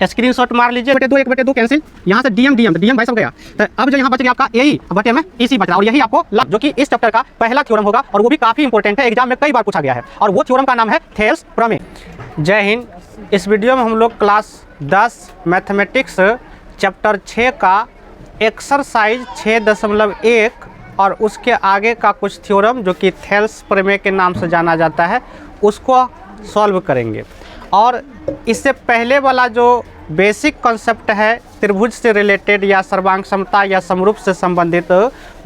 Screenshot मार लीजिए। बटे 2 1/2 कैंसिल, यहाँ से डीएम भाई सब गया। तो अब जो यहाँ बच गया आपका एई बटे में ईसी बच रहा, और यही आपको जो कि इस चैप्टर का पहला थ्योरम होगा, और वो भी काफी इंपॉर्टेंट है, एग्जाम में कई बार पूछा गया है, और वो थ्योरम का नाम है थेल्स प्रमेय। जय हिंद। इस वीडियो में हम लोग क्लास 10 मैथमेटिक्स चैप्टर 6 का एक्सरसाइज 6.1 और उसके आगे का कुछ थ्योरम जो कि थेल्स प्रमेय के नाम से जाना जाता है उसको सॉल्व करेंगे। और इससे पहले वाला जो बेसिक कॉन्सेप्ट है त्रिभुज से रिलेटेड या सर्वांग समता या समरूप से संबंधित,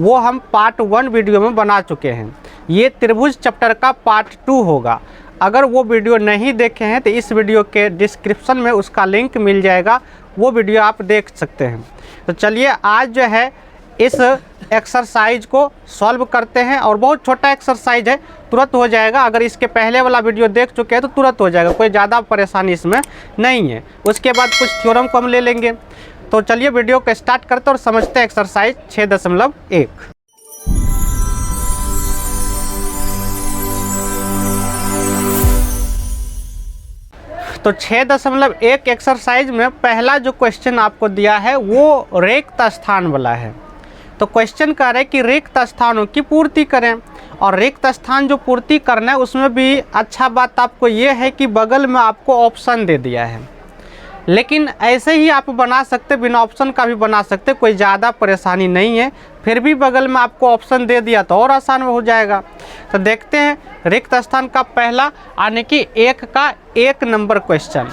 वो हम पार्ट 1 वीडियो में बना चुके हैं। ये त्रिभुज चैप्टर का पार्ट 2 होगा। अगर वो वीडियो नहीं देखे हैं तो इस वीडियो के डिस्क्रिप्शन में उसका लिंक मिल जाएगा, वो वीडियो आप देख सकते हैं। तो चलिए आज जो है इस एक्सरसाइज को सॉल्व करते हैं, और बहुत छोटा एक्सरसाइज है, तुरंत हो जाएगा। अगर इसके पहले वाला वीडियो देख चुके हैं तो तुरंत हो जाएगा, कोई ज़्यादा परेशानी इसमें नहीं है। उसके बाद कुछ थ्योरम को हम ले लेंगे। तो चलिए वीडियो को स्टार्ट करते हैं और समझते हैं एक्सरसाइज 6.1। तो 6.1 एक्सरसाइज में पहला जो क्वेश्चन आपको दिया है वो रिक्त स्थान वाला है। तो क्वेश्चन कह रहे हैं कि रिक्त स्थानों की पूर्ति करें, और रिक्त स्थान जो पूर्ति करना है उसमें भी अच्छा बात आपको ये है कि बगल में आपको ऑप्शन दे दिया है। लेकिन ऐसे ही आप बना सकते, बिना ऑप्शन का भी बना सकते, कोई ज़्यादा परेशानी नहीं है। फिर भी बगल में आपको ऑप्शन दे दिया तो और आसान हो जाएगा। तो देखते हैं रिक्त स्थान का पहला यानी कि 1 का 1 नंबर क्वेश्चन।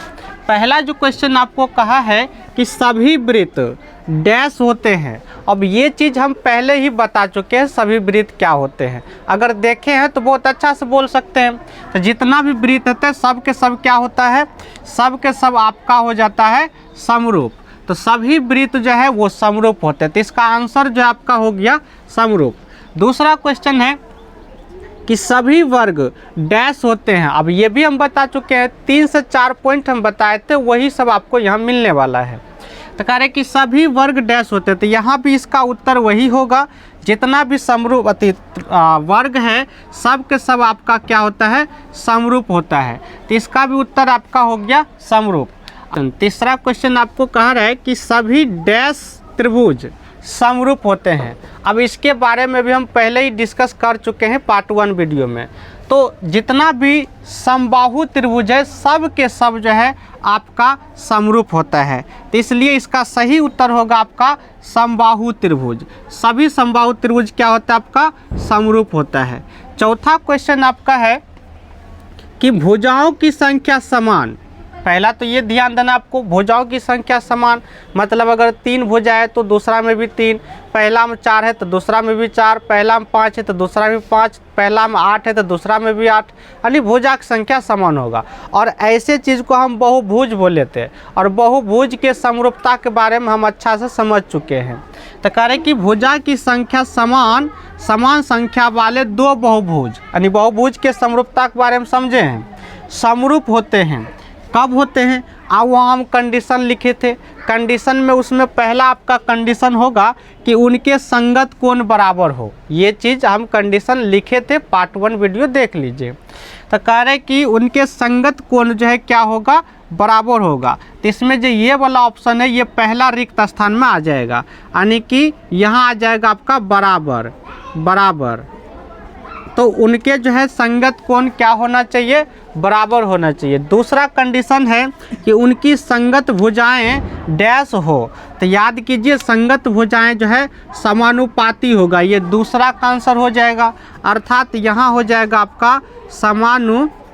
पहला जो क्वेश्चन आपको कहा है कि सभी वृत्त डैश होते हैं। अब ये चीज़ हम पहले ही बता चुके हैं, सभी वृत्त क्या होते हैं। अगर देखे हैं तो बहुत अच्छा से बोल सकते हैं। तो जितना भी वृत्त होते हैं सब के सब क्या होता है, सब के सब आपका हो जाता है समरूप। तो सभी वृत्त जो है वो समरूप होते हैं। तो इसका आंसर जो आपका हो गया समरूप। दूसरा क्वेश्चन है कि सभी वर्ग डैश होते हैं। अब ये भी हम बता चुके हैं, 3 से 4 पॉइंट हम बताए थे, वही सब आपको यहाँ मिलने वाला है। तो कह रहे कि सभी वर्ग डैश होते हैं, तो यहाँ भी इसका उत्तर वही होगा। जितना भी समरूप वर्ग है सब के सब आपका क्या होता है, समरूप होता है। तो इसका भी उत्तर आपका हो गया समरूप। तीसरा क्वेश्चन आपको कह रहा है कि सभी डैश त्रिभुज समरूप होते हैं। अब इसके बारे में भी हम पहले ही डिस्कस कर चुके हैं पार्ट 1 वीडियो में। तो जितना भी समबाहु त्रिभुज है सब के सब जो है आपका समरूप होता है। तो इसलिए इसका सही उत्तर होगा आपका समबाहु त्रिभुज। सभी समबाहु त्रिभुज क्या होता है, आपका समरूप होता है। चौथा क्वेश्चन आपका है कि भुजाओं की संख्या समान। पहला तो ये ध्यान देना आपको, भुजाओं की संख्या समान मतलब अगर 3 भुजा है तो दूसरा में भी 3, पहला में 4 है तो दूसरा में भी 4, पहला में 5 है तो दूसरा में 5, पहला में 8 है तो दूसरा में भी 8, यानी भुजा की संख्या समान होगा। और ऐसे चीज़ को हम बहुभुज बोले थे, और बहुभुज के समरूपता के बारे में हम अच्छा से समझ चुके हैं। तो कह रहे कि भुजा की संख्या समान संख्या वाले 2 बहुभुज, यानी बहुभुज के समरूपता के बारे में समझे हैं। समरूप होते हैं कब होते हैं, अब वहाँ हम कंडीशन लिखे थे। कंडीशन में उसमें पहला आपका कंडीशन होगा कि उनके संगत कोण बराबर हो। ये चीज़ हम कंडीशन लिखे थे, पार्ट 1 वीडियो देख लीजिए। तो कह रहे कि उनके संगत कोण जो है क्या होगा, बराबर होगा। तो इसमें जो ये वाला ऑप्शन है ये पहला रिक्त स्थान में आ जाएगा, यानी कि यहाँ आ जाएगा आपका बराबर बराबर। तो उनके जो है संगत कोण क्या होना चाहिए, बराबर होना चाहिए। दूसरा कंडीशन है कि उनकी संगत भुजाएं डैश हो। तो याद कीजिए संगत भुजाएं जो है समानुपाती होगा, ये दूसरा का आंसर हो जाएगा। अर्थात यहाँ हो जाएगा आपका समानुपाती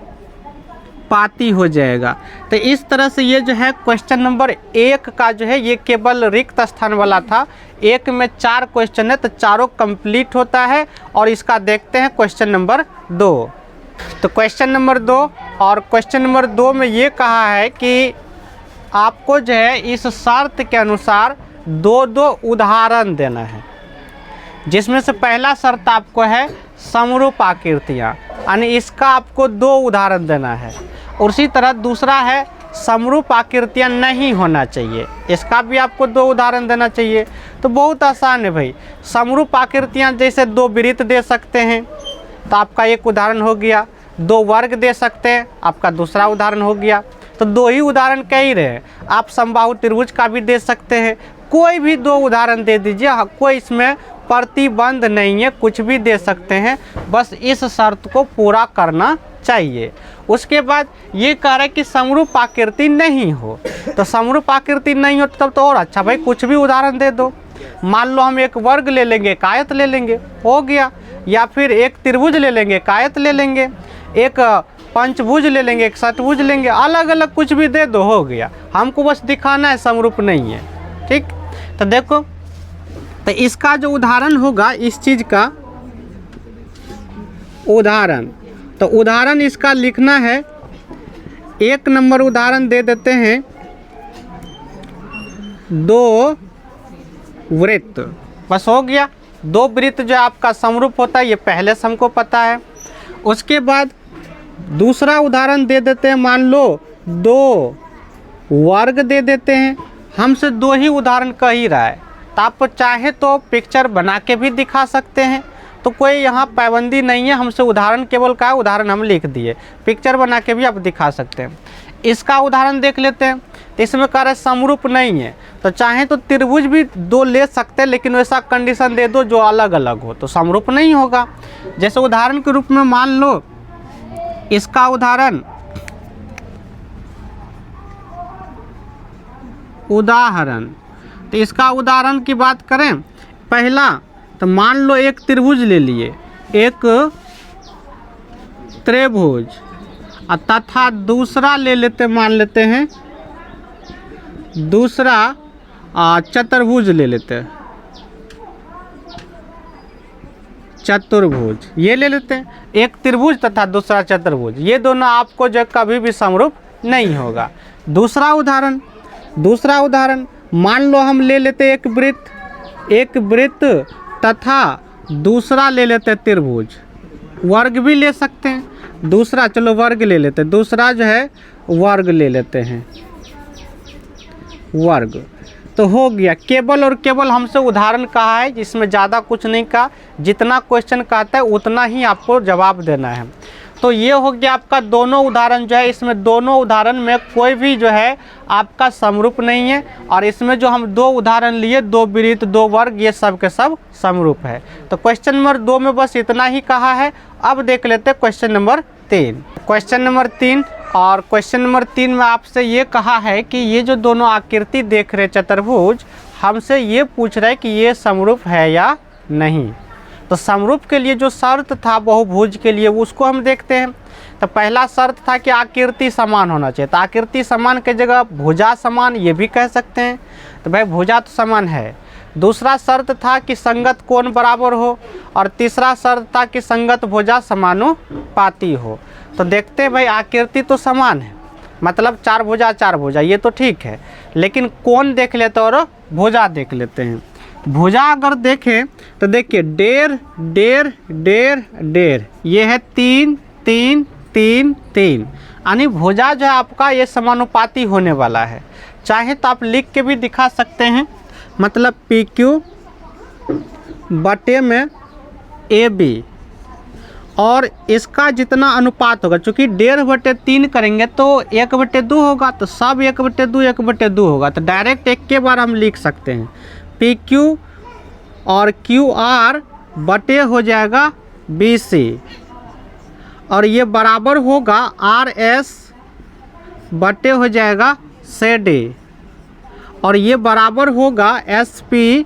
हो जाएगा। तो इस तरह से ये जो है क्वेश्चन नंबर 1 का जो है ये केवल रिक्त स्थान वाला था। 1 में 4 क्वेश्चन है तो चारों कंप्लीट होता है। और इसका देखते हैं क्वेश्चन नंबर 2। तो क्वेश्चन नंबर 2, और क्वेश्चन नंबर 2 में ये कहा है कि आपको जो है इस शर्त के अनुसार 2 उदाहरण देना है, जिसमें से पहला शर्त आपको है समरूप आकृतियाँ, यानी इसका आपको 2 उदाहरण देना है। उसी तरह दूसरा है समरूप आकृतियाँ नहीं होना चाहिए, इसका भी आपको 2 उदाहरण देना चाहिए। तो बहुत आसान है भाई। समरूप आकृतियाँ जैसे 2 वृत्त दे सकते हैं तो आपका एक उदाहरण हो गया, 2 वर्ग दे सकते हैं, आपका दूसरा उदाहरण हो गया। तो 2 ही उदाहरण कह ही रहे। आप समबाहु त्रिभुज का भी दे सकते हैं, कोई भी 2 उदाहरण दे दीजिए, कोई इसमें प्रतिबंध नहीं है, कुछ भी दे सकते हैं, बस इस शर्त को पूरा करना चाहिए। उसके बाद ये कह रहा है कि समरूप आकृति नहीं हो, तो समरूप आकृति नहीं हो तब तो और अच्छा भाई, कुछ भी उदाहरण दे दो। मान लो हम एक वर्ग ले लेंगे, एक आयत ले लेंगे, हो गया। या फिर एक त्रिभुज ले लेंगे, एक आयत ले लेंगे, एक पंचभुज ले लेंगे, एक षटभुज लेंगे, अलग अलग कुछ भी दे दो, हो गया। हमको बस दिखाना है समरूप नहीं है, ठीक। तो देखो, तो इसका जो उदाहरण होगा इस चीज़ का उदाहरण, तो उदाहरण इसका लिखना है। 1 नंबर उदाहरण दे देते हैं, 2 वृत्त, बस हो गया। 2 वृत्त जो आपका समरूप होता है, ये पहले से हमको पता है। उसके बाद दूसरा उदाहरण दे देते हैं, मान लो 2 वर्ग दे देते हैं। हमसे 2 ही उदाहरण कह ही रहा है, तो आप चाहे तो पिक्चर बना के भी दिखा सकते हैं, तो कोई यहाँ पाबंदी नहीं है। हमसे उदाहरण केवल का उदाहरण हम लिख दिए, पिक्चर बना के भी आप दिखा सकते हैं। इसका उदाहरण देख लेते हैं, तो इसमें कह रहे समरूप नहीं है, तो चाहे तो त्रिभुज भी 2 ले सकते हैं, लेकिन वैसा कंडीशन दे दो जो अलग अलग हो, तो समरूप नहीं होगा। जैसे उदाहरण के रूप में मान लो इसका उदाहरण, तो इसका उदाहरण की बात करें, पहला तो मान लो एक त्रिभुज ले लिए, एक त्रिभुज, तथा दूसरा ले लेते, मान लेते हैं दूसरा चतुर्भुज ले लेते हैं, चतुर्भुज ये ले लेते हैं। एक त्रिभुज तथा दूसरा चतुर्भुज, ये दोनों आपको जो कभी भी समरूप नहीं होगा। दूसरा उदाहरण मान लो हम ले लेते एक वृत्त तथा दूसरा ले लेते त्रिभुज, वर्ग भी ले सकते हैं। दूसरा, चलो वर्ग ले लेते हैं, दूसरा जो है वर्ग ले लेते हैं, वर्ग, तो हो गया। केवल और केवल हमसे उदाहरण कहा है, जिसमें ज़्यादा कुछ नहीं कहा, जितना क्वेश्चन कहता है उतना ही आपको जवाब देना है। तो ये हो गया आपका दोनों उदाहरण जो है, इसमें दोनों उदाहरण में कोई भी जो है आपका समरूप नहीं है, और इसमें जो हम 2 उदाहरण लिए, 2 वृत्त 2 वर्ग, ये सब के सब समरूप है। तो क्वेश्चन नंबर 2 में बस इतना ही कहा है। अब देख लेते हैं क्वेश्चन नंबर 3। क्वेश्चन नंबर 3, और क्वेश्चन नंबर 3 में आपसे ये कहा है कि ये जो दोनों आकृति देख रहे चतुर्भुज, हमसे ये पूछ रहा है कि ये समरूप है या नहीं। तो समरूप के लिए जो शर्त था बहुभुज के लिए, उसको हम देखते हैं। तो पहला शर्त था कि आकृति समान होना चाहिए, तो आकृति समान की जगह भुजा समान ये भी कह सकते हैं, तो भाई भुजा तो समान है। दूसरा शर्त था कि संगत कोण बराबर हो, और तीसरा शर्त था कि संगत भुजा समानुपाती हो। तो देखते हैं भाई, आकृति तो समान है, मतलब 4 भुजा, ये तो ठीक है, लेकिन कोण देख लेते और भुजा देख लेते हैं। भुजा अगर देखें तो देखिए 1.5 ये है 3 3 3 3, यानी भुजा जो है आपका ये समानुपाती होने वाला है। चाहे तो आप लिख के भी दिखा सकते हैं, मतलब PQ बटे में AB, और इसका जितना अनुपात होगा, चूँकि 1.5/3 करेंगे तो 1/2 होगा, तो सब 1/2 होगा, तो डायरेक्ट एक के बार हम लिख सकते हैं। PQ और QR बटे हो जाएगा BC, और ये बराबर होगा RS बटे हो जाएगा CD, और ये बराबर होगा SP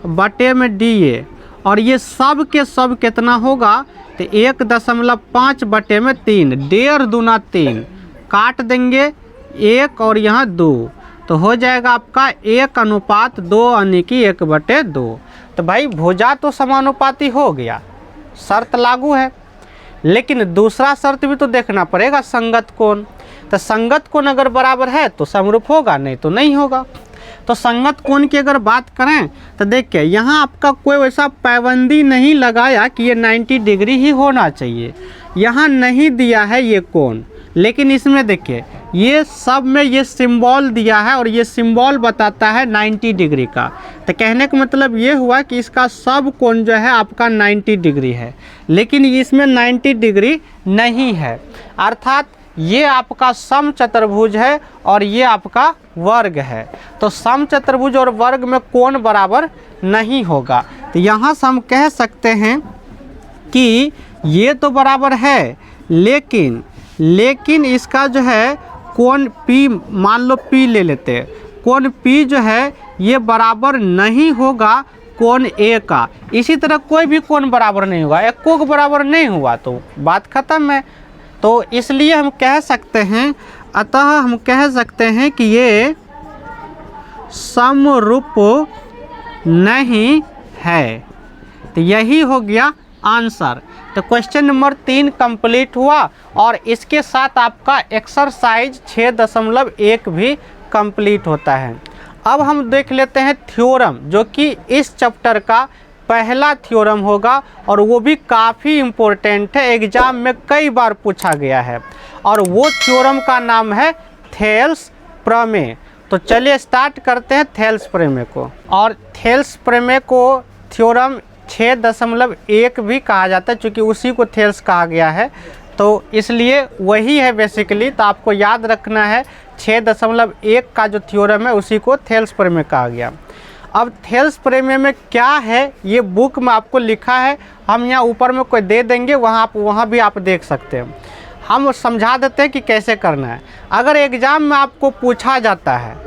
बटे में DA, और ये सब के सब कितना होगा, तो 1.5 बटे में 3, 1.5 दूना 3, काट देंगे 1 और यहाँ 2, तो हो जाएगा आपका 1:2 यानी कि 1/2। तो भाई भुजा तो समानुपाती हो गया, शर्त लागू है, लेकिन दूसरा शर्त भी तो देखना पड़ेगा, संगत कोण। तो संगत कोण अगर बराबर है तो समरूप होगा, नहीं तो नहीं होगा। तो संगत कोण की अगर बात करें तो देखिए, यहाँ आपका कोई वैसा पाबंदी नहीं लगाया कि ये 90 डिग्री ही होना चाहिए, यहाँ नहीं दिया है ये कोण, लेकिन इसमें देखिए ये सब में ये सिंबल दिया है, और ये सिंबल बताता है 90 डिग्री का। तो कहने का मतलब ये हुआ कि इसका सब कोण जो है आपका 90 डिग्री है, लेकिन इसमें 90 डिग्री नहीं है, अर्थात ये आपका समचतुर्भुज है और ये आपका वर्ग है। तो समचतुर्भुज और वर्ग में कोण बराबर नहीं होगा। तो यहाँ से हम कह सकते हैं कि ये तो बराबर है, लेकिन इसका जो है कोण P, मान लो P ले लेते हैं, कोण P जो है ये बराबर नहीं होगा कोण A का। इसी तरह कोई भी कोण बराबर नहीं होगा, एक को बराबर नहीं हुआ तो बात खत्म है। तो इसलिए हम कह सकते हैं, अतः हम कह सकते हैं कि ये समरूप नहीं है। तो यही हो गया आंसर। तो क्वेश्चन नंबर 3 कंप्लीट हुआ और इसके साथ आपका एक्सरसाइज 6.1 भी कंप्लीट होता है। अब हम देख लेते हैं थ्योरम, जो कि इस चैप्टर का पहला थ्योरम होगा और वो भी काफ़ी इम्पोर्टेंट है, एग्जाम में कई बार पूछा गया है और वो थ्योरम का नाम है थेल्स प्रमेय। तो चलिए स्टार्ट करते हैं थेल्स प्रमेय को। और थेल्स प्रमेय को थ्योरम 6.1 भी कहा जाता है, क्योंकि उसी को थेल्स कहा गया है, तो इसलिए वही है बेसिकली। तो आपको याद रखना है 6.1 का जो थ्योरम है उसी को थेल्स प्रमेय कहा गया। अब थेल्स प्रमेय में क्या है ये बुक में आपको लिखा है, हम यहाँ ऊपर में कोई दे देंगे, वहाँ भी आप देख सकते हैं। हम समझा देते हैं कि कैसे करना है। अगर एग्ज़ाम में आपको पूछा जाता है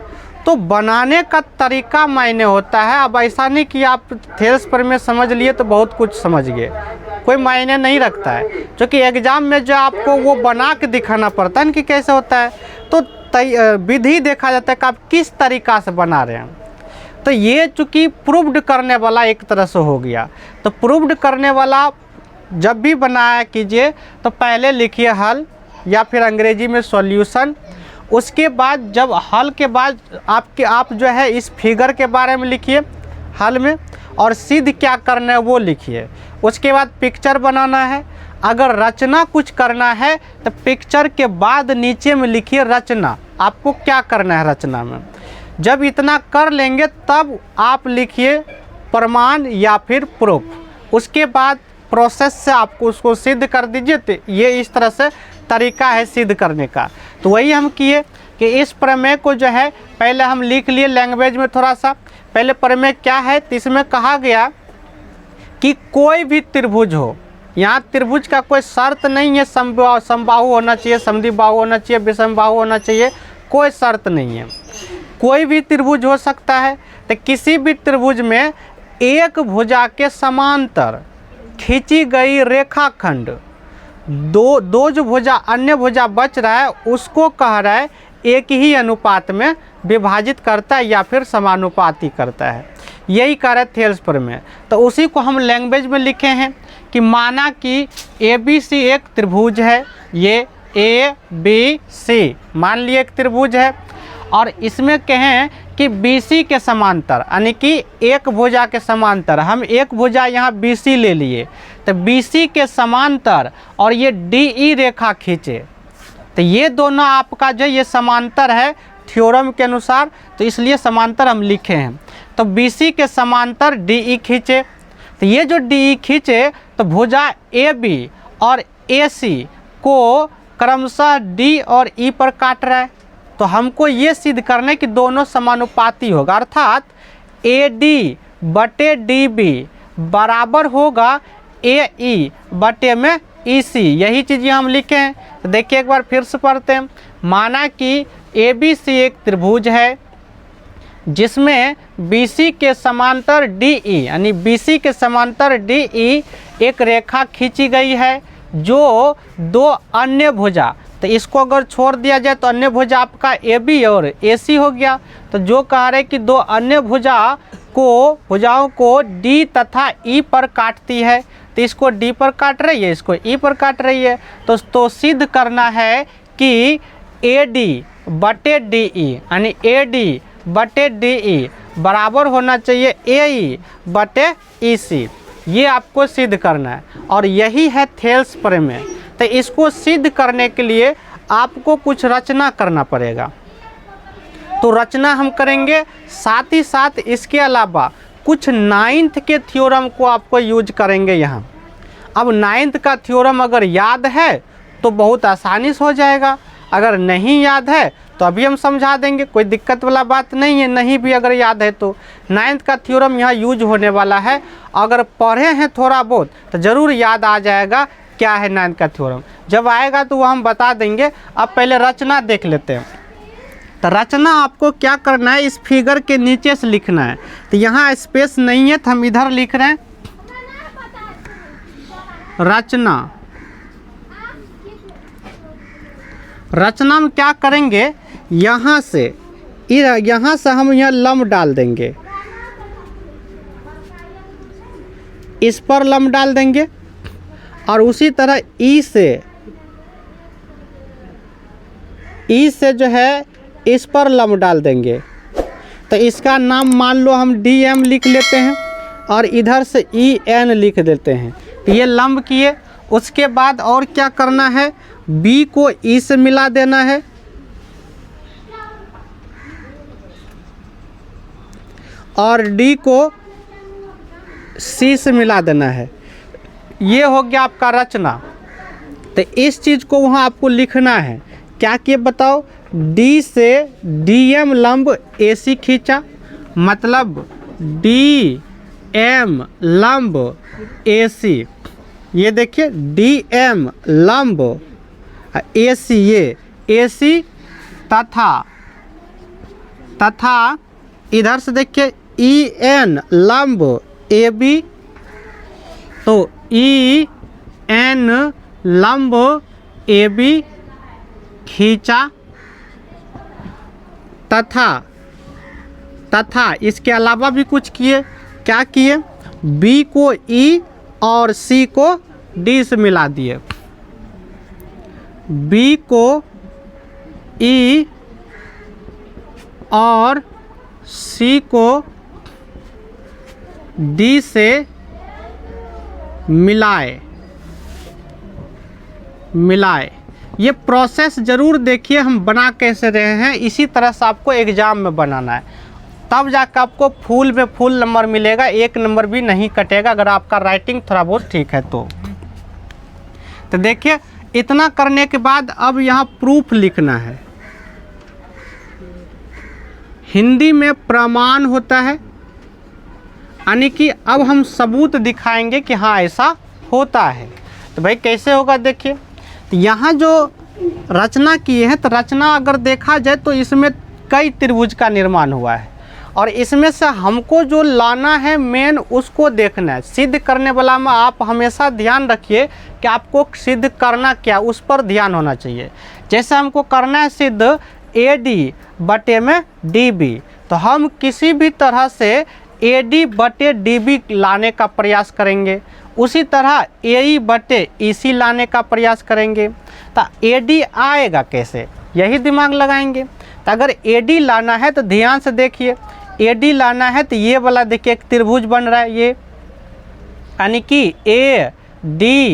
तो बनाने का तरीका मायने होता है। अब ऐसा नहीं कि आप थेल्स प्रमेय समझ लिए तो बहुत कुछ समझ गए, कोई मायने नहीं रखता है, क्योंकि एग्ज़ाम में जो आपको वो बना के दिखाना पड़ता है कि कैसे होता है। तो विधि देखा जाता है कि आप किस तरीक़ा से बना रहे हैं। तो ये चूँकि प्रूव्ड करने वाला एक तरह से हो गया। तो प्रूव्ड करने वाला जब भी बनाया कीजिए तो पहले लिखिए हल या फिर अंग्रेजी में सॉल्यूशन। उसके बाद जब हल के बाद आप जो है इस फिगर के बारे में लिखिए हल में, और सिद्ध क्या करना है वो लिखिए। उसके बाद पिक्चर बनाना है। अगर रचना कुछ करना है तो पिक्चर के बाद नीचे में लिखिए रचना, आपको क्या करना है रचना में। जब इतना कर लेंगे तब आप लिखिए प्रमाण या फिर प्रूफ। उसके बाद प्रोसेस से आपको उसको सिद्ध कर दीजिए। तो ये इस तरह से तरीका है सिद्ध करने का। तो वही हम किए कि इस प्रमेय को जो है पहले हम लिख लिए लैंग्वेज में थोड़ा सा। पहले प्रमेय क्या है, तो इसमें कहा गया कि कोई भी त्रिभुज हो, यहाँ त्रिभुज का कोई शर्त नहीं है, समबाहु होना चाहिए, समद्विबाहु होना चाहिए, विषमबाहु होना चाहिए, कोई शर्त नहीं है, कोई भी त्रिभुज हो सकता है। तो किसी भी त्रिभुज में एक भुजा के समांतर खींची गई रेखाखंड दो जो भुजा अन्य भुजा बच रहा है उसको कह रहा है एक ही अनुपात में विभाजित करता है या फिर समानुपाती करता है, यही कह रहा है थेल्स प्रमेय। तो उसी को हम लैंग्वेज में लिखे हैं कि माना कि ABC एक त्रिभुज है, ये ABC मान लिए एक त्रिभुज है, और इसमें कहें कि BC के समांतर, यानी कि एक भुजा के समांतर, हम एक भुजा यहाँ BC ले लिए, तो BC के समांतर और ये DE रेखा खींचे, तो ये दोनों आपका जो ये समांतर है थ्योरम के अनुसार, तो इसलिए समांतर हम लिखे हैं। तो BC के समांतर DE खींचे, तो ये जो DE खींचे तो भुजा AB और AC को क्रमशः D और E पर काट रहा है। तो हमको ये सिद्ध करना है कि दोनों समानुपाती होगा, अर्थात AD बटे DB बराबर होगा AE बटे में EC। यही चीज़ हम लिखे हैं। तो देखिए एक बार फिर से पढ़ते हैं। माना कि ABC एक त्रिभुज है जिसमें BC के समांतर DE, यानी BC के समांतर DE एक रेखा खींची गई है जो दो अन्य भुजा, तो इसको अगर छोड़ दिया जाए तो अन्य भुजा आपका AB और AC हो गया। तो जो कह रहे कि दो अन्य भुजाओं को D तथा E पर काटती है, तो इसको D पर काट रही है, इसको E पर काट रही है। तो सिद्ध करना है कि AD बटे DE, यानी AD बटे DE बराबर होना चाहिए AE बटे EC। ये आपको सिद्ध करना है और यही है थेल्स प्रमेय। तो इसको सिद्ध करने के लिए आपको कुछ रचना करना पड़ेगा। तो रचना हम करेंगे, साथ ही साथ इसके अलावा कुछ 9th के थ्योरम को आपको यूज करेंगे यहाँ। अब 9th का थ्योरम अगर याद है तो बहुत आसानी से हो जाएगा। अगर नहीं याद है तो अभी हम समझा देंगे, कोई दिक्कत वाला बात नहीं है। नहीं भी अगर याद है तो 9th का थ्योरम यहाँ यूज होने वाला है। अगर पढ़े हैं थोड़ा बहुत तो ज़रूर याद आ जाएगा क्या है 9th का थ्योरम। जब आएगा तो वो हम बता देंगे। अब पहले रचना देख लेते हैं। तो रचना आपको क्या करना है, इस फिगर के नीचे से लिखना है। तो यहाँ स्पेस नहीं है तो हम इधर लिख रहे हैं रचना। रचना में क्या करेंगे, यहाँ से हम यहाँ लंब डाल देंगे, इस पर लंब डाल देंगे। और उसी तरह ई से जो है इस पर लंब डाल देंगे। तो इसका नाम मान लो हम DM लिख लेते हैं और इधर से EN लिख देते हैं। ये लंब किए। उसके बाद और क्या करना है, B को E से मिला देना है और D को C से मिला देना है। ये हो गया आपका रचना। तो इस चीज़ को वहाँ आपको लिखना है। क्या किए बताओ, D से DM लंब AC खींचा, मतलब DM लंब AC। ये देखिए DM लंब AC, ये AC तथा इधर से देखिए EN लंब AB। तो EN लंब AB खींचा तथा इसके अलावा भी कुछ किए। क्या किए, B को E और C को D से मिला दिए। B को E और C को D से मिलाए। ये प्रोसेस ज़रूर देखिए हम बना कैसे रहे हैं। इसी तरह से आपको एग्ज़ाम में बनाना है, तब जाकर आपको फुल में फुल नंबर मिलेगा, 1 नंबर भी नहीं कटेगा अगर आपका राइटिंग थोड़ा बहुत ठीक है तो देखिए इतना करने के बाद अब यहाँ प्रूफ लिखना है। हिंदी में प्रमाण होता है, यानी कि अब हम सबूत दिखाएंगे कि हाँ ऐसा होता है। तो भाई कैसे होगा, देखिए तो यहाँ जो रचना किए हैं, तो रचना अगर देखा जाए तो इसमें कई त्रिभुज का निर्माण हुआ है और इसमें से हमको जो लाना है मेन उसको देखना है। सिद्ध करने वाला में आप हमेशा ध्यान रखिए कि आपको सिद्ध करना क्या, उस पर ध्यान होना चाहिए। जैसे हमको करना है सिद्ध AD बटे में DB, तो हम किसी भी तरह से AD बटे DB लाने का प्रयास करेंगे। उसी तरह AE बटे EC लाने का प्रयास करेंगे। तो AD आएगा कैसे, यही दिमाग लगाएंगे। तो अगर AD लाना है तो ध्यान से देखिए, AD लाना है तो ये वाला देखिए एक त्रिभुज बन रहा है, ये यानी कि ADE,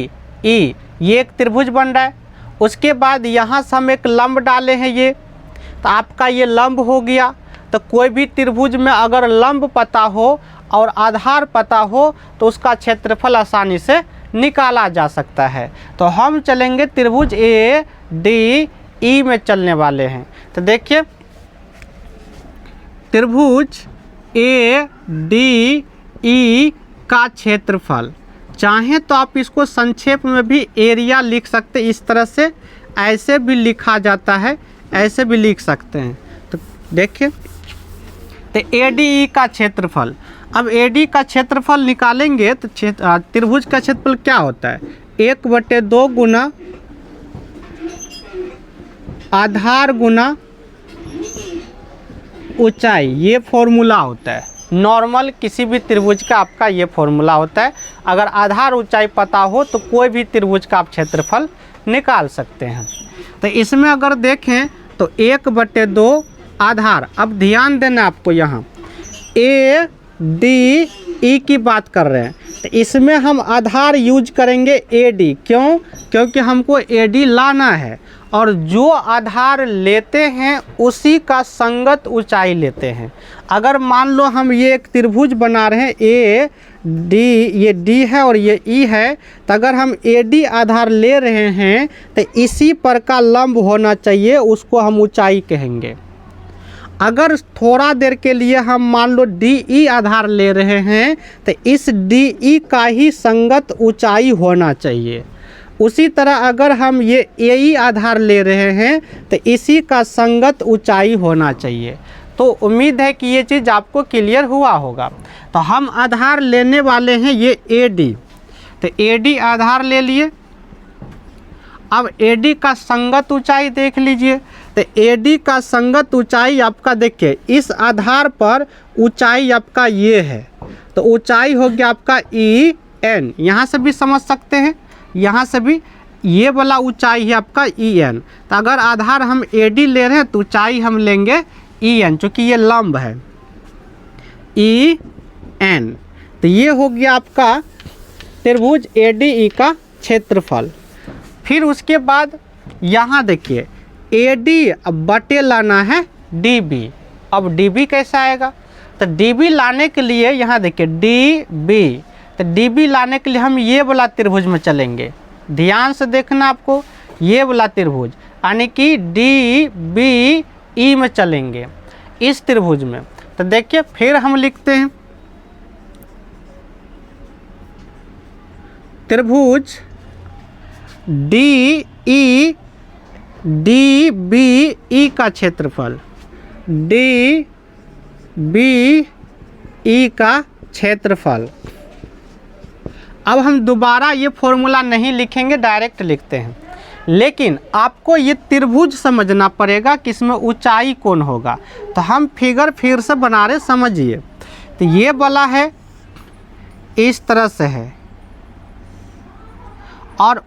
ये एक त्रिभुज बन रहा है। उसके बाद यहाँ से हम एक लंब डाले हैं, ये तो आपका ये लंब हो गया। तो कोई भी त्रिभुज में अगर लंब पता हो और आधार पता हो तो उसका क्षेत्रफल आसानी से निकाला जा सकता है। तो हम चलेंगे त्रिभुज ADE में चलने वाले हैं। तो देखिए त्रिभुज ADE का क्षेत्रफल, चाहें तो आप इसको संक्षेप में भी एरिया लिख सकते, इस तरह से ऐसे भी लिखा जाता है, ऐसे भी लिख सकते हैं। तो देखिए तो ADE का क्षेत्रफल, अब AD का क्षेत्रफल निकालेंगे तो त्रिभुज का क्षेत्रफल क्या होता है, 1/2 गुना आधार गुना ऊंचाई, ये फॉर्मूला होता है। नॉर्मल किसी भी त्रिभुज का आपका ये फॉर्मूला होता है। अगर आधार ऊंचाई पता हो तो कोई भी त्रिभुज का आप क्षेत्रफल निकाल सकते हैं। तो इसमें अगर देखें तो 1/2 आधार, अब ध्यान देना आपको, यहाँ ADE की बात कर रहे हैं तो इसमें हम आधार यूज करेंगे AD। क्यों, क्योंकि हमको AD लाना है और जो आधार लेते हैं उसी का संगत ऊंचाई लेते हैं। अगर मान लो हम ये एक त्रिभुज बना रहे हैं ए डी, ये डी है और ये ई है, तो अगर हम ए डी आधार ले रहे हैं तो इसी पर का लंब होना चाहिए, उसको हम ऊंचाई कहेंगे। अगर थोड़ा देर के लिए हम मान लो डी ई आधार ले रहे हैं तो इस डी ई का ही संगत ऊंचाई होना चाहिए। उसी तरह अगर हम ये ए ई आधार ले रहे हैं तो इसी का संगत ऊंचाई होना चाहिए। तो उम्मीद है कि ये चीज़ आपको क्लियर हुआ होगा। तो हम आधार लेने वाले हैं ये ए डी, तो ए डी आधार ले लिए। अब ए डी का संगत ऊंचाई देख लीजिए, तो ए डी का संगत ऊंचाई आपका देखिए इस आधार पर ऊंचाई आपका ये है, तो ऊंचाई हो गया आपका ई एन। यहाँ से भी समझ सकते हैं, यहाँ से भी ये वाला ऊंचाई है आपका ई एन। तो अगर आधार हम ए डी ले रहे हैं तो ऊंचाई हम लेंगे ई एन, चूँकि ये लंब है ई एन। तो ये हो गया आपका त्रिभुज ए डी ई का क्षेत्रफल। फिर उसके बाद यहाँ देखिए ए डी बटे लाना है डी बी। अब डी बी कैसा आएगा, तो डी बी लाने के लिए यहाँ देखिए डी बी, तो डी बी लाने के लिए हम ये वाला त्रिभुज में चलेंगे। ध्यान से देखना आपको, ये वाला त्रिभुज यानी कि डी बी ई में चलेंगे इस त्रिभुज में। तो देखिए फिर हम लिखते हैं त्रिभुज डी बी ई का क्षेत्रफल, डी बी ई का क्षेत्रफल। अब हम दोबारा ये फॉर्मूला नहीं लिखेंगे, डायरेक्ट लिखते हैं। लेकिन आपको ये त्रिभुज समझना पड़ेगा कि इसमें ऊंचाई कौन होगा। तो हम फिगर फिर से बना रहे, समझिए। तो ये वाला है इस तरह से है और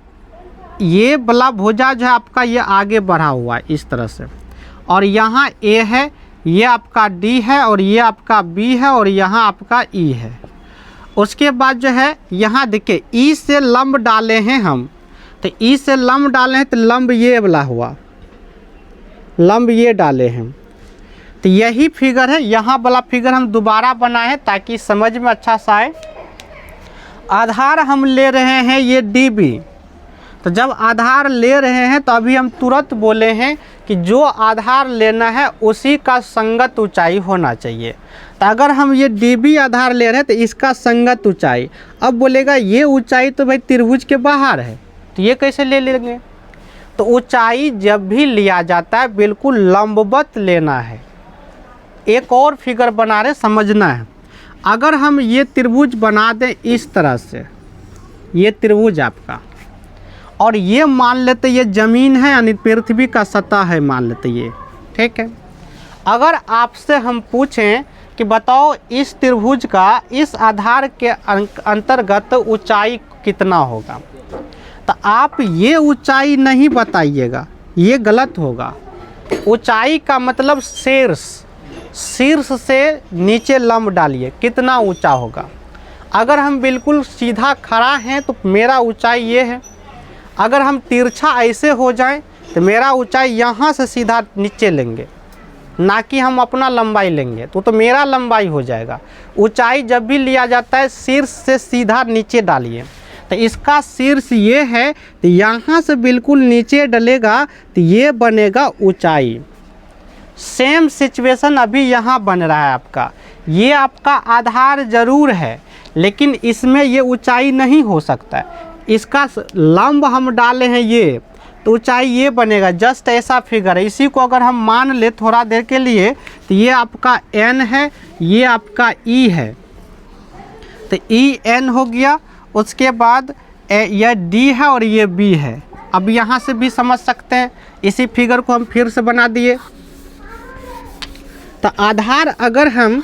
ये वाला भुजा जो है आपका ये आगे बढ़ा हुआ है इस तरह से, और यहाँ ए है, ये आपका डी है और ये आपका बी है और यहाँ आपका ई है। उसके बाद जो है यहाँ देखिए ई से लंब डाले हैं हम, तो ई से लंब डाले हैं तो लंब ये वाला हुआ, लंब ये डाले हैं। तो यही फिगर है, यहाँ वाला फिगर हम दोबारा बनाए हैं ताकि समझ में अच्छा सा आए। आधार हम ले रहे हैं ये डी बी, तो जब आधार ले रहे हैं तो अभी हम तुरंत बोले हैं कि जो आधार लेना है उसी का संगत ऊंचाई होना चाहिए। तो अगर हम ये डी बी आधार ले रहे हैं तो इसका संगत ऊंचाई, अब बोलेगा ये ऊंचाई तो भाई त्रिभुज के बाहर है, तो ये कैसे ले लेंगे। तो ऊंचाई जब भी लिया जाता है बिल्कुल लंबवत लेना है। एक और फिगर बना रहे, समझना है। अगर हम ये त्रिभुज बना दें इस तरह से, ये त्रिभुज आपका, और ये मान लेते ये ज़मीन है यानी पृथ्वी का सतह है, मान लेते ये, ठीक है। अगर आपसे हम पूछें कि बताओ इस त्रिभुज का इस आधार के अंतर्गत ऊंचाई कितना होगा, तो आप ये ऊंचाई नहीं बताइएगा, ये गलत होगा। ऊंचाई का मतलब शीर्ष से नीचे लंब डालिए, कितना ऊंचा होगा। अगर हम बिल्कुल सीधा खड़ा हैं तो मेरा ऊंचाई ये है, अगर हम तिरछा ऐसे हो जाएं तो मेरा ऊंचाई यहाँ से सीधा नीचे लेंगे, ना कि हम अपना लंबाई लेंगे, तो मेरा लंबाई हो जाएगा। ऊंचाई जब भी लिया जाता है शीर्ष से सीधा नीचे डालिए। तो इसका शीर्ष ये है, तो यहाँ से बिल्कुल नीचे डलेगा तो ये बनेगा ऊंचाई। सेम सिचुएशन अभी यहाँ बन रहा है आपका, ये आपका आधार ज़रूर है लेकिन इसमें ये ऊंचाई नहीं हो सकता है। इसका लंब हम डाले हैं ये, तो ऊंचाई ये बनेगा। जस्ट ऐसा फिगर है, इसी को अगर हम मान ले थोड़ा देर के लिए तो ये आपका n है, ये आपका e है, तो e n हो गया। उसके बाद यह d है और ये b है। अब यहाँ से भी समझ सकते हैं, इसी फिगर को हम फिर से बना दिए। तो आधार अगर हम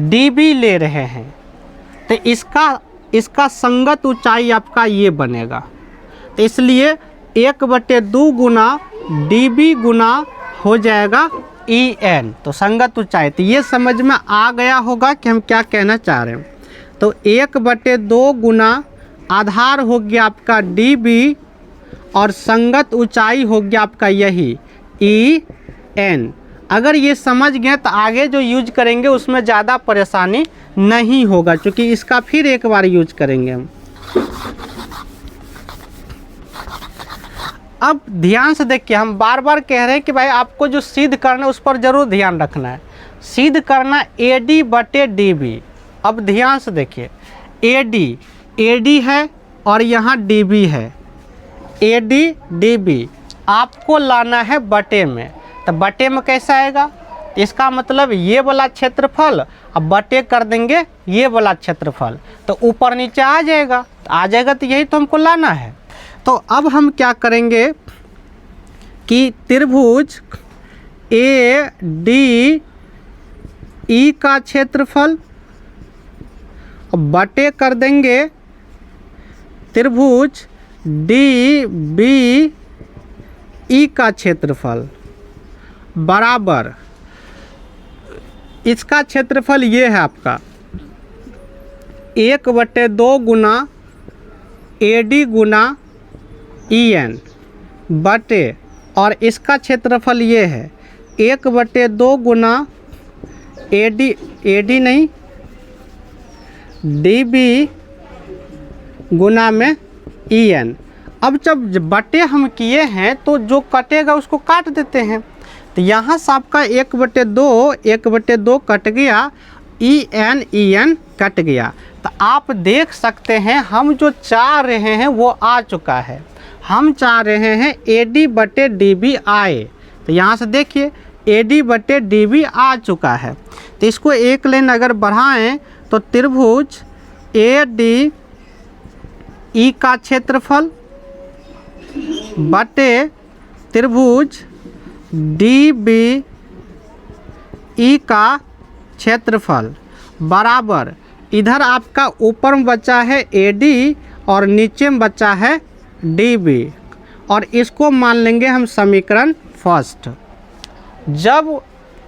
db ले रहे हैं तो इसका संगत ऊंचाई आपका ये बनेगा। तो इसलिए 1/2 गुना db गुना हो जाएगा en, तो संगत ऊंचाई। तो ये समझ में आ गया होगा कि हम क्या कहना चाह रहे हैं। तो 1/2 गुना आधार हो गया आपका db और संगत ऊंचाई हो गया आपका यही EN। अगर ये समझ गए तो आगे जो यूज करेंगे उसमें ज़्यादा परेशानी नहीं होगा, क्योंकि इसका फिर एक बार यूज करेंगे हम। अब ध्यान से देखिए, हम बार बार कह रहे हैं कि भाई आपको जो सिद्ध करना है उस पर ज़रूर ध्यान रखना है। सिद्ध करना AD/DB। अब ध्यान से देखिए, AD है और यहाँ DB है, AD/DB आपको लाना है बटे में। तो बटे में कैसा आएगा, इसका मतलब ये वाला क्षेत्रफल अब बटे कर देंगे ये वाला क्षेत्रफल, तो ऊपर नीचे आ जाएगा। तो यही तो हमको लाना है। तो अब हम क्या करेंगे कि त्रिभुज ADE का क्षेत्रफल बटे कर देंगे त्रिभुज DBE का क्षेत्रफल बराबर, इसका क्षेत्रफल ये है आपका 1/2 गुना AD गुना EN बटे, और इसका क्षेत्रफल ये है 1/2 गुना AD नहीं DB गुना में EN। अब जब बटे हम किए हैं तो जो कटेगा उसको काट देते हैं। तो यहाँ से आपका 1/2 कट गया, EN कट गया। तो आप देख सकते हैं हम जो चाह रहे हैं वो आ चुका है। हम चाह रहे हैं AD/DB आए। तो यहाँ से देखिए AD/DB आ चुका है। तो इसको एक लाइन अगर बढ़ाएं तो त्रिभुज ADE का क्षेत्रफल बटे त्रिभुज DBE का क्षेत्रफल बराबर, इधर आपका ऊपर में बचा है AD और नीचे में बचा है DB, और इसको मान लेंगे हम समीकरण फर्स्ट। जब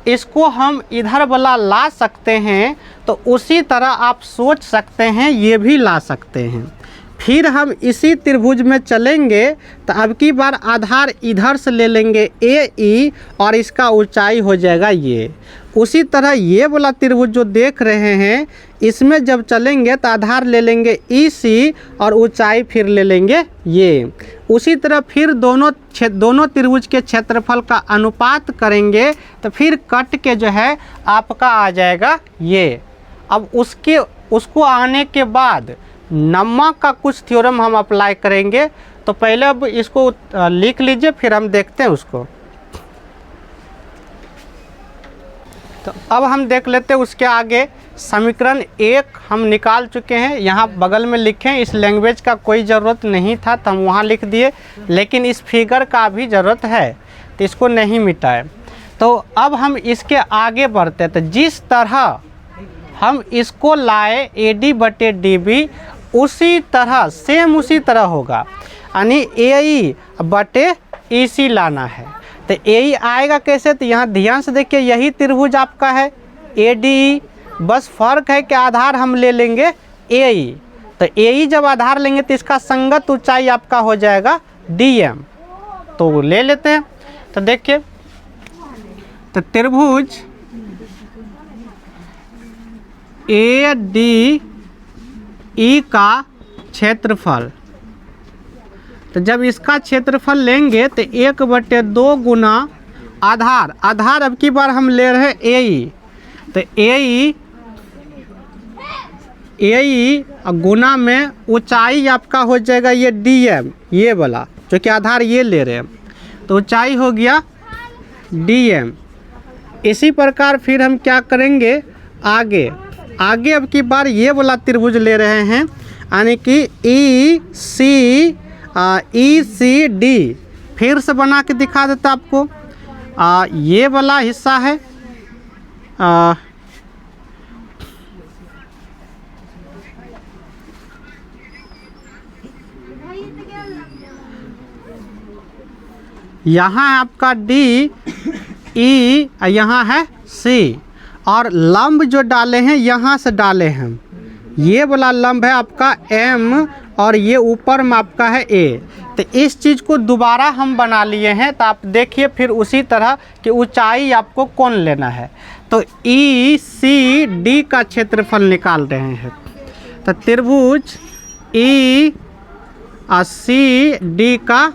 इसको हम इधर वाला ला सकते हैं तो उसी तरह आप सोच सकते हैं ये भी ला सकते हैं। फिर हम इसी त्रिभुज में चलेंगे तो अब की बार आधार इधर से ले लेंगे AE और इसका ऊंचाई हो जाएगा ये। उसी तरह ये वाला त्रिभुज जो देख रहे हैं इसमें जब चलेंगे तो आधार ले लेंगे EC और ऊंचाई फिर ले लेंगे ये। उसी तरह फिर दोनों त्रिभुज के क्षेत्रफल का अनुपात करेंगे तो फिर कट के जो है आपका आ जाएगा ये। अब उसको आने के बाद नम्मा का कुछ थ्योरम हम अप्लाई करेंगे। तो पहले अब इसको लिख लीजिए, फिर हम देखते हैं उसको। तो अब हम देख लेते हैं उसके आगे। समीकरण 1 हम निकाल चुके हैं, यहाँ बगल में लिखें। इस लैंग्वेज का कोई ज़रूरत नहीं था तो हम वहाँ लिख दिए, लेकिन इस फिगर का भी ज़रूरत है तो इसको नहीं मिटाए। तो अब हम इसके आगे बढ़ते हैं। तो जिस तरह हम इसको लाए AD/DB उसी तरह सेम उसी तरह होगा, यानी AE/EC लाना है। तो AE आएगा कैसे, तो यहाँ ध्यान से देखिए यही त्रिभुज आपका है ADE, बस फर्क है कि आधार हम ले लेंगे AE। तो AE जब आधार लेंगे तो इसका संगत ऊंचाई आपका हो जाएगा DM। तो ले लेते हैं। तो देखिए, तो त्रिभुज ADE का क्षेत्रफल, तो जब इसका क्षेत्रफल लेंगे तो 1/2 गुना आधार अब की बार हम ले रहे हैं AE। तो AE गुना में ऊंचाई आपका हो जाएगा ये DM, ये वाला जो कि आधार ये ले रहे हैं, तो ऊंचाई हो गया DM। इसी प्रकार फिर हम क्या करेंगे आगे अब की बार ये वाला त्रिभुज ले रहे हैं, यानी कि ECD। फिर से बना के दिखा देता आपको। ये वाला हिस्सा है यहाँ आपका D, E, यहाँ है C, और लंब जो डाले हैं यहाँ से डाले हैं। ये वाला लंब है आपका M और ये ऊपर में आपका है A। तो इस चीज़ को दोबारा हम बना लिए हैं। तो आप देखिए फिर उसी तरह कि ऊंचाई आपको कौन लेना है। तो ई सी डी का क्षेत्रफल निकाल रहे हैं। तो त्रिभुज ई और सी डी का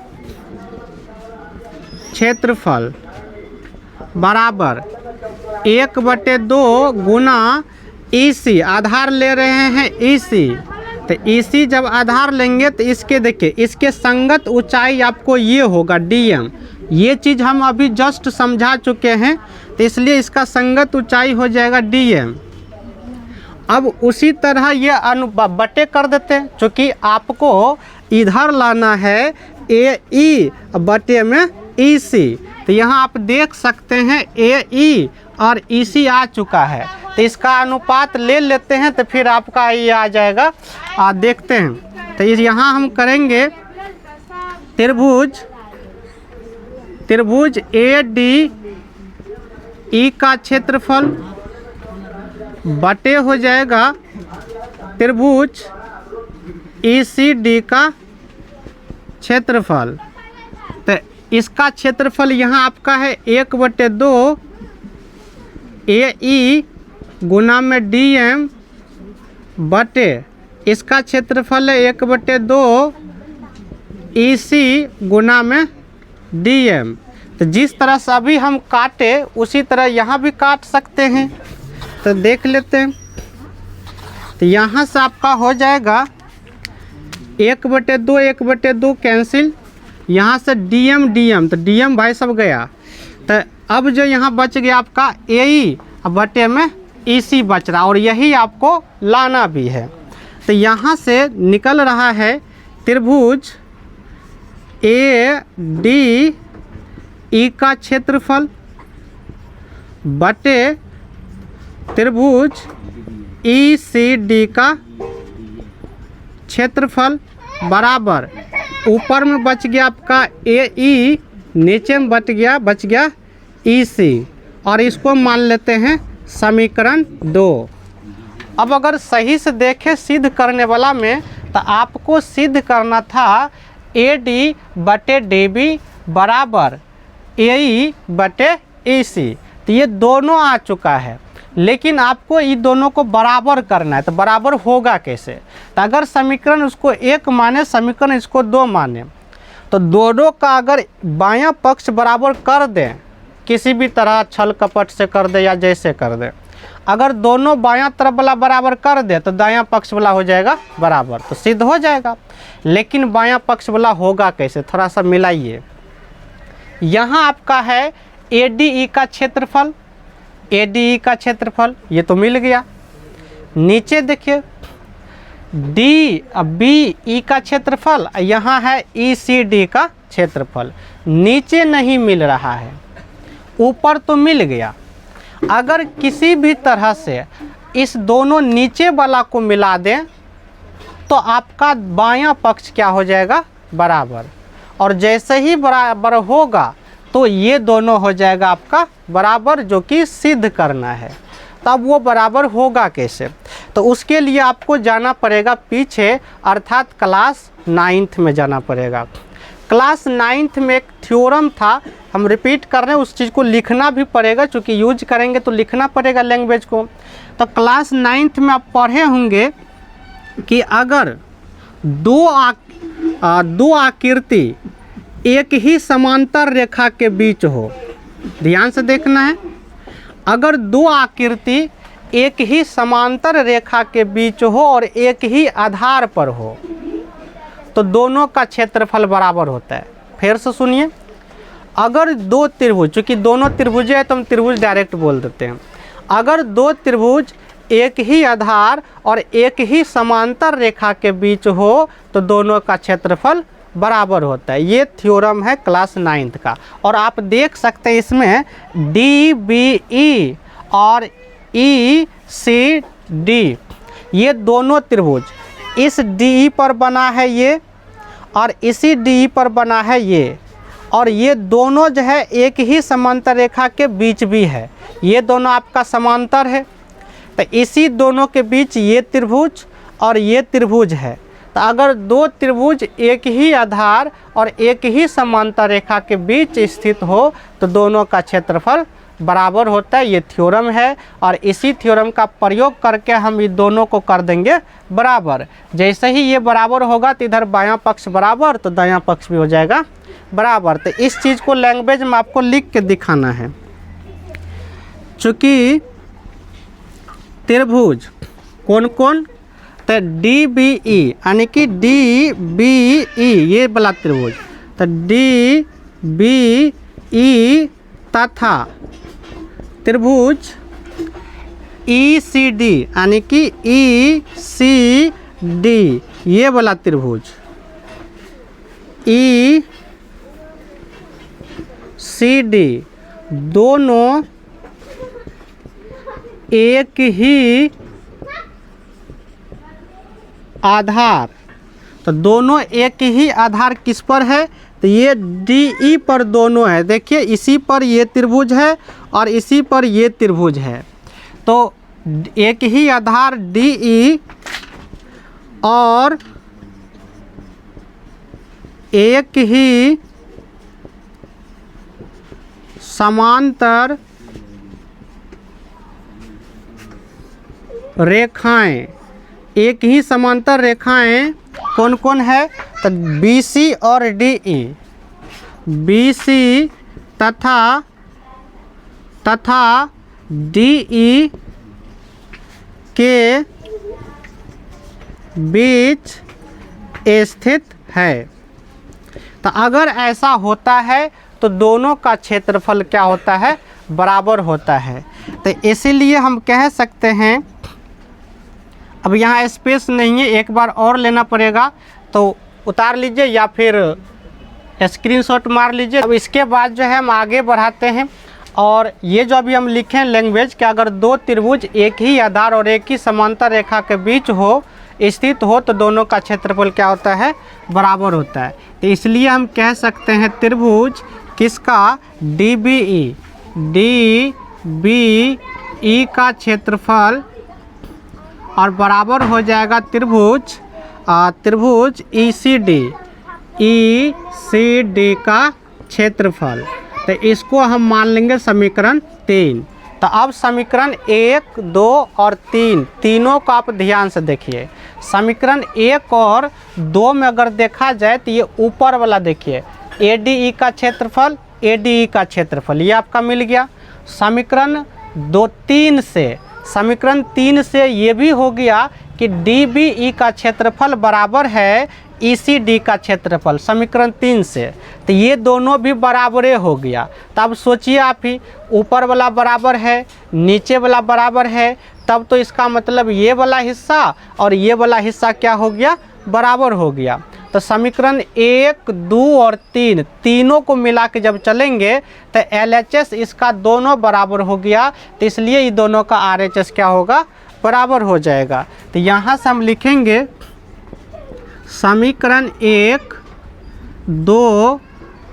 क्षेत्रफल बराबर 1/2 गुना ई सी, आधार ले रहे हैं ई सी। तो ई सी जब आधार लेंगे तो इसके देखिए इसके संगत ऊंचाई आपको ये होगा डीएम। ये चीज़ हम अभी जस्ट समझा चुके हैं, तो इसलिए इसका संगत ऊंचाई हो जाएगा डीएम। अब उसी तरह ये बटे कर देते हैं, चूँकि आपको इधर लाना है ए ई बटे में ई सी। तो यहाँ आप देख सकते हैं ए ई और ई सी आ चुका है, तो इसका अनुपात ले लेते हैं तो फिर आपका ये आ जाएगा। देखते हैं। तो यहाँ हम करेंगे त्रिभुज ए डी ई का क्षेत्रफल बटे हो जाएगा त्रिभुज ई सी डी का क्षेत्रफल। तो इसका क्षेत्रफल यहाँ आपका है 1/2 ए ई गुना में डी एम बटे इसका क्षेत्रफल है 1/2 ई सी गुना में डी एम। तो जिस तरह से अभी हम काटे उसी तरह यहाँ भी काट सकते हैं। तो देख लेते हैं। तो यहाँ से आपका हो जाएगा 1/2 1/2 कैंसिल, यहाँ से डीएम डीएम, तो डीएम भाई सब गया। तो अब जो यहाँ बच गया आपका ए ई बटे में ई सी बच रहा, और यही आपको लाना भी है। तो यहाँ से निकल रहा है त्रिभुज ए डी ई का क्षेत्रफल बटे त्रिभुज ई सी डी का क्षेत्रफल बराबर, ऊपर में बच गया आपका ए ई, नीचे में बच गया ई सी, और इसको मान लेते हैं समीकरण 2। अब अगर सही से देखें सिद्ध करने वाला में, तो आपको सिद्ध करना था ए डी बटे डी बी बराबर ए ई बटे ई सी। तो ये दोनों आ चुका है, लेकिन आपको ये दोनों को बराबर करना है। तो बराबर होगा कैसे? तो अगर समीकरण उसको 1 माने, समीकरण इसको 2 माने, तो दोनों का अगर बायां पक्ष बराबर कर दें, किसी भी तरह छल कपट से कर दे या जैसे कर दे, अगर दोनों बायां तरफ वाला बराबर कर दे तो दायां पक्ष वाला हो जाएगा बराबर, तो सिद्ध हो जाएगा। लेकिन बायां पक्ष वाला होगा कैसे? थोड़ा सा मिलाइए। यहाँ आपका है ए डी ई का क्षेत्रफल, ए डी ई का क्षेत्रफल ये तो मिल गया। नीचे देखिए डी बी ई का क्षेत्रफल, यहाँ है ई सी डी का क्षेत्रफल। नीचे नहीं मिल रहा है, ऊपर तो मिल गया। अगर किसी भी तरह से इस दोनों नीचे वाला को मिला दें तो आपका बायां पक्ष क्या हो जाएगा? बराबर। और जैसे ही बराबर होगा तो ये दोनों हो जाएगा आपका बराबर, जो कि सिद्ध करना है। तब वो बराबर होगा कैसे? तो उसके लिए आपको जाना पड़ेगा पीछे, अर्थात क्लास 9th में जाना पड़ेगा। क्लास 9th में एक थ्योरम था, हम रिपीट कर रहे हैं, उस चीज़ को लिखना भी पड़ेगा, क्योंकि यूज करेंगे तो लिखना पड़ेगा लैंग्वेज को। तो क्लास 9th में आप पढ़े होंगे कि अगर दो आकृति एक ही समांतर रेखा के बीच हो, ध्यान से देखना है, अगर दो आकृति एक ही समांतर रेखा के बीच हो और एक ही आधार पर हो तो दोनों का क्षेत्रफल बराबर होता है। फिर से सुनिए, अगर दो त्रिभुज, चूँकि दोनों त्रिभुज है तो हम त्रिभुज डायरेक्ट बोल देते हैं, अगर दो त्रिभुज एक ही आधार और एक ही समांतर रेखा के बीच हो तो दोनों का क्षेत्रफल बराबर होता है। ये थ्योरम है क्लास 9th का। और आप देख सकते हैं इसमें डी बी ई और ई सी डी, ये दोनों त्रिभुज इस डी पर बना है ये, और इसी डी पर बना है ये, और ये दोनों जो है एक ही समांतर रेखा के बीच भी है। ये दोनों आपका समांतर है, तो इसी दोनों के बीच ये त्रिभुज और ये त्रिभुज है। तो अगर दो त्रिभुज एक ही आधार और एक ही समांतर रेखा के बीच स्थित हो तो दोनों का क्षेत्रफल बराबर होता है। ये थ्योरम है और इसी थ्योरम का प्रयोग करके हम इन दोनों को कर देंगे बराबर। जैसे ही ये बराबर होगा तो इधर बायां पक्ष बराबर तो दायां पक्ष भी हो जाएगा बराबर। तो इस चीज़ को लैंग्वेज में आपको लिख के दिखाना है। चूँकि त्रिभुज कौन कौन, तो डी बी ई यानी कि डी बी ई ये वाला त्रिभुज, तो डी बी ई तथा त्रिभुज ई सी डी यानी कि ई सी डी ये वाला त्रिभुज, ई सी डी दोनों एक ही आधार, तो दोनों एक ही आधार किस पर है, तो ये डी ई पर दोनों है। देखिए इसी पर ये त्रिभुज है और इसी पर ये त्रिभुज है, तो एक ही आधार डी ई और एक ही समांतर रेखाएं, एक ही समांतर रेखाएं कौन कौन है, तो बी सी और डी ई, बी सी तथा डी ई के बीच स्थित है। तो अगर ऐसा होता है तो दोनों का क्षेत्रफल क्या होता है, बराबर होता है। तो इसीलिए हम कह सकते हैं, अब यहाँ स्पेस नहीं है, एक बार और लेना पड़ेगा, तो उतार लीजिए या फिर स्क्रीनशॉट मार लीजिए। अब इसके बाद जो है हम आगे बढ़ाते हैं और ये जो अभी हम लिखे हैं लैंग्वेज कि अगर दो त्रिभुज एक ही आधार और एक ही समांतर रेखा के बीच हो स्थित हो तो दोनों का क्षेत्रफल क्या होता है, बराबर होता है। तो इसलिए हम कह सकते हैं त्रिभुज किसका, डी बी ई का क्षेत्रफल और बराबर हो जाएगा त्रिभुज ई सी डी का क्षेत्रफल। तो इसको हम मान लेंगे समीकरण 3। तो अब समीकरण 1, 2 और 3 तीनों को आप ध्यान से देखिए। समीकरण 1 और 2 में अगर देखा जाए तो ये ऊपर वाला देखिए ए डी ई का क्षेत्रफल, ए डी ई का क्षेत्रफल ये आपका मिल गया। समीकरण 3 से ये भी हो गया कि डी बी ई का क्षेत्रफल बराबर है ई सी डी का क्षेत्रफल, समीकरण 3 से। तो ये दोनों भी बराबरे हो गया। तो अब सोचिए आप ही, ऊपर वाला बराबर है, नीचे वाला बराबर है, तब तो इसका मतलब ये वाला हिस्सा और ये वाला हिस्सा क्या हो गया, बराबर हो गया। तो समीकरण 1, 2 और 3 तीनों को मिला के जब चलेंगे तो LHS इसका दोनों बराबर हो गया। तो इसलिए ये दोनों का RHS क्या होगा, बराबर हो जाएगा। तो यहाँ से हम लिखेंगे समीकरण 1, 2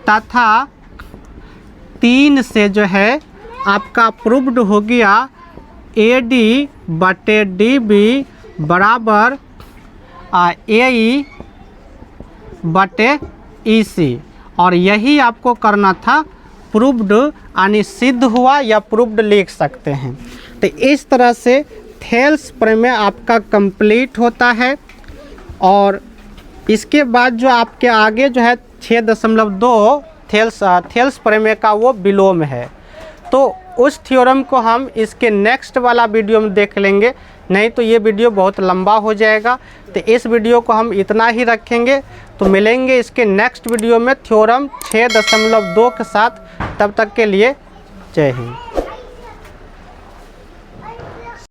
तथा 3 से जो है आपका प्रूव्ड हो गया AD बटे DB बराबर AE बटे EC, और यही आपको करना था प्रूव्ड, यानी सिद्ध हुआ या प्रूव्ड लिख सकते हैं। तो इस तरह से थेल्स प्रमेय आपका कंप्लीट होता है। और इसके बाद जो आपके आगे जो है 6.2 थेल्स प्रमेय का वो विलोम है, तो उस थ्योरम को हम इसके नेक्स्ट वाला वीडियो में देख लेंगे, नहीं तो ये वीडियो बहुत लंबा हो जाएगा। तो इस वीडियो को हम इतना ही रखेंगे, तो मिलेंगे इसके नेक्स्ट वीडियो में थ्योरम 6.2 के साथ। तब तक के लिए जय हिंद।